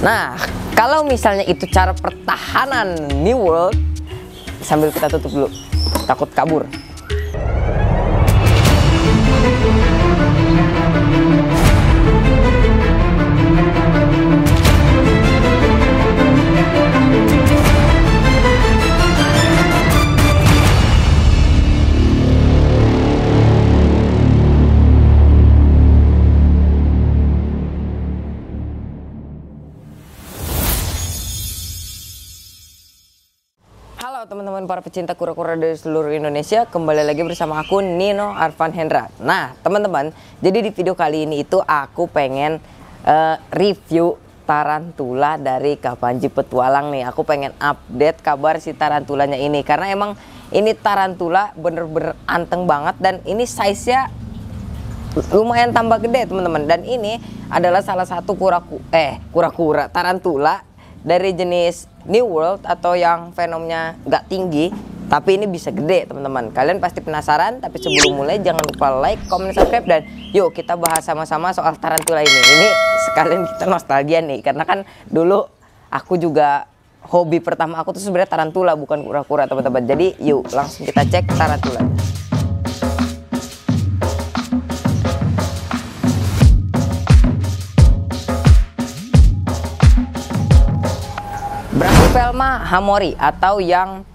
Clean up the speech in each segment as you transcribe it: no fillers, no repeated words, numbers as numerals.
Nah, kalau misalnya itu cara pertahanan New World, sambil kita tutup dulu, takut kabur. Halo teman-teman para pecinta kura-kura dari seluruh Indonesia, kembali lagi bersama aku Nino Arvan Hendra. Nah teman-teman, jadi di video kali ini itu aku pengen review tarantula dari Kak Panji Petualang nih. Aku pengen update kabar si tarantulanya ini, karena emang ini tarantula bener-bener anteng banget dan ini size-nya lumayan tambah gede teman-teman. Dan ini adalah salah satu kura-kura tarantula dari jenis New World atau yang fenomnya nggak tinggi tapi ini bisa gede teman-teman. Kalian pasti penasaran, tapi sebelum mulai jangan lupa like, comment, subscribe, dan yuk kita bahas sama-sama soal tarantula ini. Ini sekalian kita nostalgia nih, karena kan dulu aku juga hobi pertama aku tuh sebenarnya tarantula, bukan kura-kura teman-teman. Jadi yuk langsung kita cek tarantula. Brachypelma hamori atau yang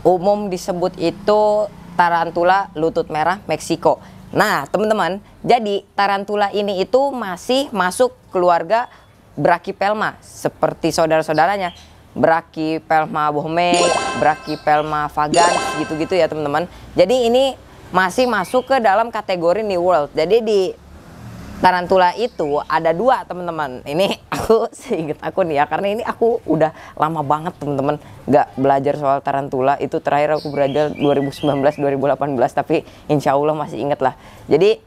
umum disebut itu tarantula lutut merah Meksiko. Nah teman-teman, jadi tarantula ini itu masih masuk keluarga Brachypelma seperti saudara-saudaranya, Brachypelma bohmei, Brachypelma vagans, gitu-gitu ya teman-teman. Jadi ini masih masuk ke dalam kategori New World. Jadi di tarantula itu ada dua teman-teman. Ini aku seingat aku nih ya, karena ini aku udah lama banget teman-teman nggak belajar soal tarantula. Itu terakhir aku belajar 2019-2018, tapi insya Allah masih inget lah. Jadi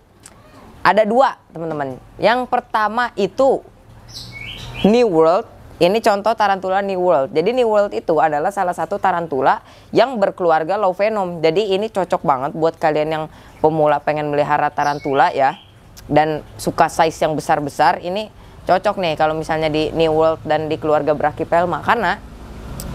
ada dua teman-teman. Yang pertama itu New World. Ini contoh tarantula New World. Jadi New World itu adalah salah satu tarantula yang berkeluarga Lovenom. Jadi ini cocok banget buat kalian yang pemula pengen melihara tarantula ya, dan suka size yang besar-besar. Ini cocok nih kalau misalnya di New World dan di keluarga Brachypelma, karena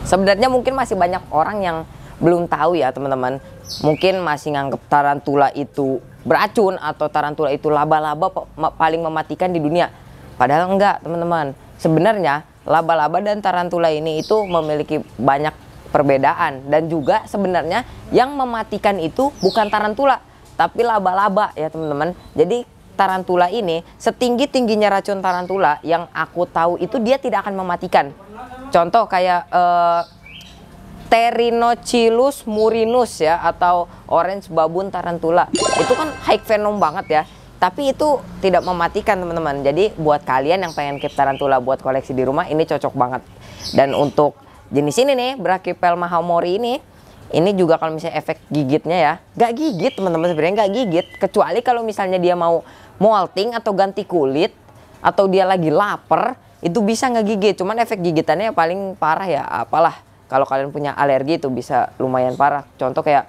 sebenarnya mungkin masih banyak orang yang belum tahu ya teman-teman. Mungkin masih nganggep tarantula itu beracun atau tarantula itu laba-laba paling mematikan di dunia. Padahal enggak teman-teman. Sebenarnya laba-laba dan tarantula ini itu memiliki banyak perbedaan, dan juga sebenarnya yang mematikan itu bukan tarantula tapi laba-laba ya teman-teman. Jadi tarantula ini setinggi-tingginya racun tarantula yang aku tahu itu dia tidak akan mematikan. Contoh kayak Pterynochilus murinus ya, atau orange baboon tarantula. Itu kan high venom banget ya, tapi itu tidak mematikan teman-teman. Jadi buat kalian yang pengen keep tarantula buat koleksi di rumah, ini cocok banget. Dan untuk jenis ini nih, Brachypelma hamori ini juga kalau misalnya efek gigitnya ya, nggak gigit teman-teman, sebenarnya nggak gigit, kecuali kalau misalnya dia mau molting atau ganti kulit atau dia lagi lapar, itu bisa ngegigit. Cuman efek gigitannya paling parah ya apalah, kalau kalian punya alergi itu bisa lumayan parah. Contoh kayak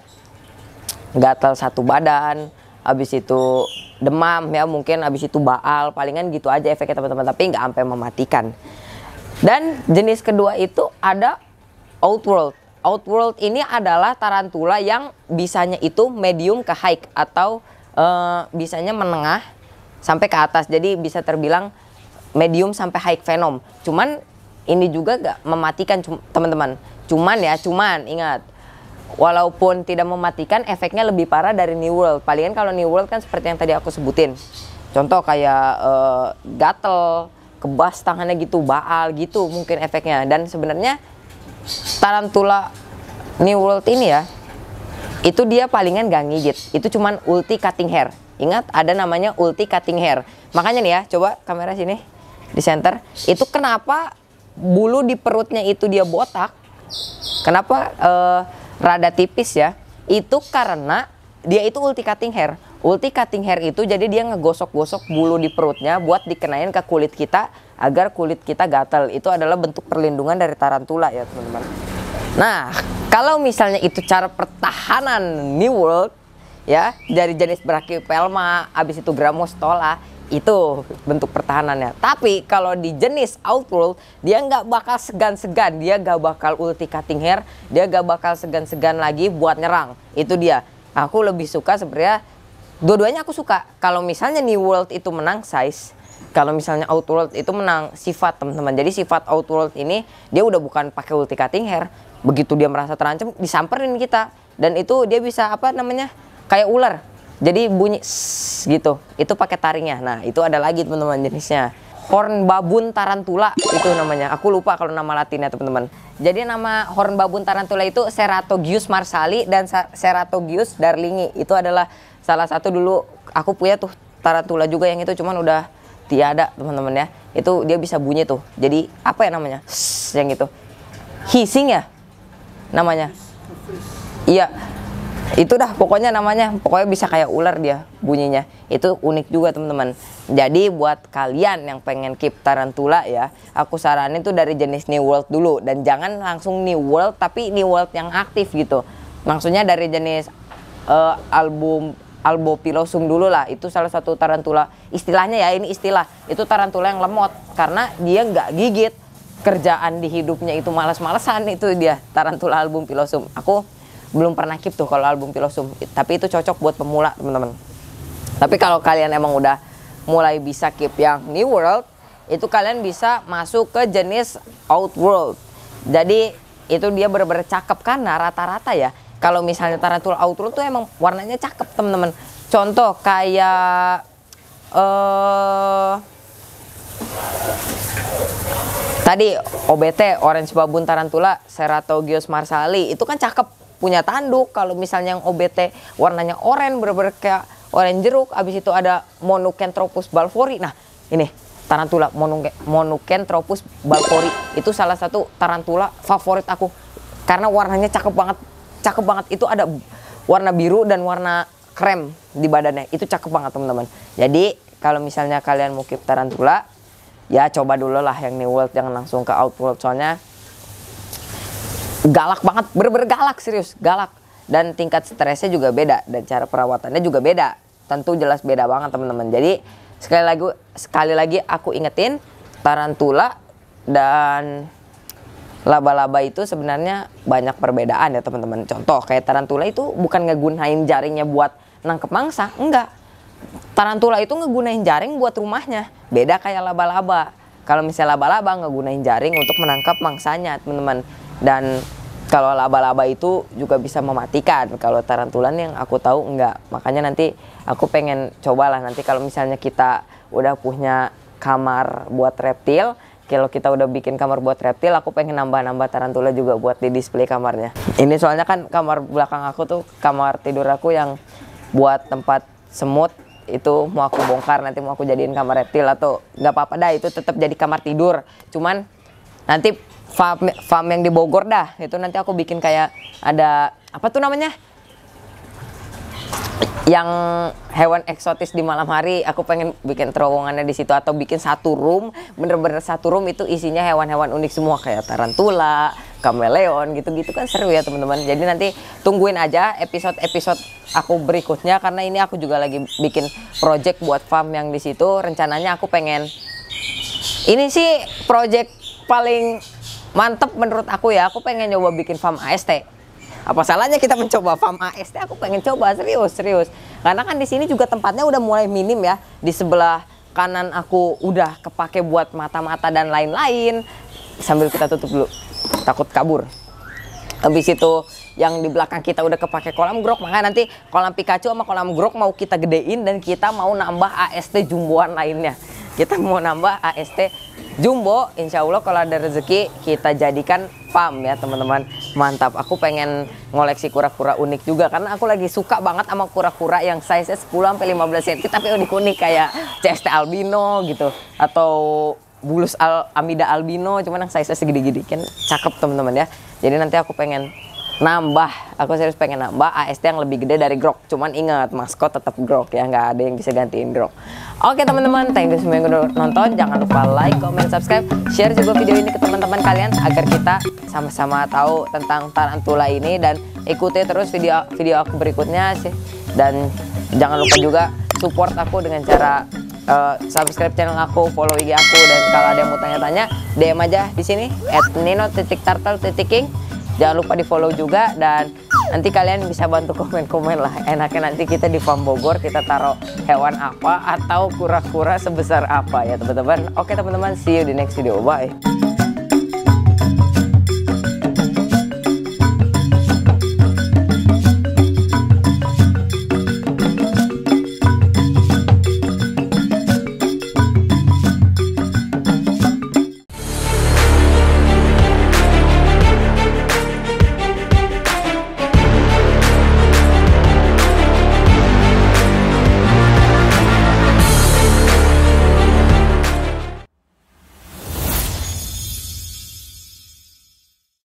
gatal satu badan, habis itu demam ya, mungkin habis itu baal, palingan gitu aja efeknya teman-teman, tapi nggak sampai mematikan. Dan jenis kedua itu ada Outworld. Outworld ini adalah tarantula yang bisanya itu medium ke high, atau bisanya menengah sampai ke atas. Jadi bisa terbilang medium sampai high venom. Cuman ini juga gak mematikan teman-teman. Cuman ingat, walaupun tidak mematikan, efeknya lebih parah dari New World. Palingan kalau New World kan seperti yang tadi aku sebutin. Contoh kayak gatel, kebas tangannya gitu, baal gitu mungkin efeknya. Dan sebenarnya tarantula New World ini ya, itu dia palingan gak ngigit. Itu cuman ulti cutting hair. Ingat, ada namanya ulti cutting hair. Makanya nih ya, coba kamera sini di center. Itu kenapa bulu di perutnya itu dia botak, kenapa rada tipis ya, itu karena dia itu ulti cutting hair. Ulti cutting hair itu jadi dia ngegosok-gosok bulu di perutnya buat dikenain ke kulit kita agar kulit kita gatal. Itu adalah bentuk perlindungan dari tarantula ya teman-teman. Nah, kalau misalnya itu cara pertahanan New World ya, dari jenis Brachypelma, habis itu Grammostola, itu bentuk pertahanannya. Tapi kalau di jenis Outworld, dia nggak bakal segan-segan, dia nggak bakal ulti cutting hair, dia nggak bakal segan-segan lagi buat nyerang. Itu dia. Aku lebih suka sebenarnya, dua-duanya aku suka. Kalau misalnya New World itu menang size, kalau misalnya Outworld itu menang sifat, teman-teman. Jadi sifat Outworld ini dia udah bukan pakai ulti cutting hair. Begitu dia merasa terancam, disamperin kita. Dan itu dia bisa apa namanya? Kayak ular. Jadi bunyi gitu. Itu pakai taringnya. Nah, itu ada lagi teman-teman jenisnya. Horn babun tarantula itu namanya. Aku lupa kalau nama latinnya teman-teman. Jadi nama horn babun tarantula itu Ceratogius marsali dan Ceratogius darlingi. Itu adalah salah satu dulu aku punya tuh tarantula juga yang itu, cuman udah tiada teman-teman ya. Itu dia bisa bunyi tuh. Jadi apa ya namanya? Yang itu. Hissing ya namanya. Iya. Itu dah pokoknya namanya, pokoknya bisa kayak ular dia bunyinya. Itu unik juga teman-teman. Jadi buat kalian yang pengen keep tarantula ya, aku saranin tuh dari jenis New World dulu. Dan jangan langsung New World, tapi New World yang aktif gitu. Maksudnya dari jenis Albopilosum dulu lah. Itu salah satu tarantula, istilahnya ya, ini istilah, itu tarantula yang lemot. Karena dia nggak gigit, kerjaan di hidupnya itu malas-malesan. Itu dia tarantula Albopilosum. Aku belum pernah keep tuh kalau Albopilosum, tapi itu cocok buat pemula teman-teman. Tapi kalau kalian emang udah mulai bisa keep yang New World, itu kalian bisa masuk ke jenis Outworld. Jadi itu dia bener-bener cakep karena rata-rata ya, kalau misalnya tarantula Outworld tuh emang warnanya cakep teman-teman. Contoh kayak tadi OBT Orange Babun Tarantula Ceratogius marsali itu kan cakep, punya tanduk. Kalau misalnya yang OBT warnanya oranye, bener-bener kayak oranye jeruk. Abis itu ada Monukenthropus balfouri. Nah ini tarantula Monukenthropus balfouri, itu salah satu tarantula favorit aku karena warnanya cakep banget. Cakep banget. Itu ada warna biru dan warna krem di badannya. Itu cakep banget teman-teman. Jadi kalau misalnya kalian mau keep tarantula, ya coba dulu lah yang New World, jangan langsung ke Outworld. Soalnya galak banget, bener-bener galak, serius galak. Dan tingkat stresnya juga beda, dan cara perawatannya juga beda. Tentu jelas beda banget teman-teman. Jadi sekali lagi aku ingetin, tarantula dan laba-laba itu sebenarnya banyak perbedaan ya teman-teman. Contoh kayak tarantula itu bukan ngegunain jaringnya buat nangkep mangsa, enggak. Tarantula itu ngegunain jaring buat rumahnya. Beda kayak laba-laba. Kalau misalnya laba-laba ngegunain jaring untuk menangkap mangsanya teman-teman. Dan kalau laba-laba itu juga bisa mematikan. Kalau tarantulan yang aku tahu enggak. Makanya nanti aku pengen cobalah nanti kalau misalnya kita udah punya kamar buat reptil. Kalau kita udah bikin kamar buat reptil, aku pengen nambah-nambah tarantula juga buat di display kamarnya. Ini soalnya kan kamar belakang aku tuh, kamar tidur aku yang buat tempat semut. Itu mau aku bongkar, nanti mau aku jadiin kamar reptil atau nggak apa-apa dah, itu tetap jadi kamar tidur. Cuman nanti farm yang di Bogor dah, itu nanti aku bikin kayak ada apa tuh namanya, yang hewan eksotis di malam hari. Aku pengen bikin terowongannya di situ atau bikin satu room, bener-bener satu room itu isinya hewan-hewan unik semua kayak tarantula, kameleon gitu-gitu kan seru ya teman-teman. Jadi nanti tungguin aja episode-episode aku berikutnya karena ini aku juga lagi bikin project buat farm yang di situ. Rencananya aku pengen, ini sih project paling mantep menurut aku ya. Aku pengen nyoba bikin farm AST. Apa salahnya kita mencoba farm AST? Aku pengen coba, serius. Karena kan di sini juga tempatnya udah mulai minim ya. Di sebelah kanan aku udah kepake buat mata-mata dan lain-lain. Sambil kita tutup dulu, takut kabur. Habis itu yang di belakang kita udah kepake kolam grok, makanya nanti kolam Pikachu sama kolam grok mau kita gedein dan kita mau nambah AST jumboan lainnya. Kita mau nambah AST jumbo, insya Allah kalau ada rezeki kita jadikan farm ya teman-teman. Mantap, aku pengen ngoleksi kura-kura unik juga karena aku lagi suka banget sama kura-kura yang size 10-15 cm tapi unik-unik kayak CST albino gitu atau bulus amida albino, cuman yang size segede-gede kan cakep teman-teman ya. Jadi nanti aku pengen nambah, aku serius pengen nambah AST yang lebih gede dari grok. Cuman ingat, maskot tetap grok ya, nggak ada yang bisa gantiin grok. Oke teman-teman, thank you semua yang udah nonton. Jangan lupa like, comment, subscribe, share juga video ini ke teman-teman kalian agar kita sama-sama tahu tentang tarantula ini, dan ikuti terus video aku berikutnya sih. Dan jangan lupa juga support aku dengan cara subscribe channel aku, follow IG aku, dan kalau ada yang mau tanya-tanya DM aja di sini @nino.turtle.king. Jangan lupa di follow juga, dan nanti kalian bisa bantu komen-komen lah. Enaknya nanti kita di Farm Bogor kita taruh hewan apa atau kura-kura sebesar apa ya teman-teman. Oke teman-teman, see you di next video, bye.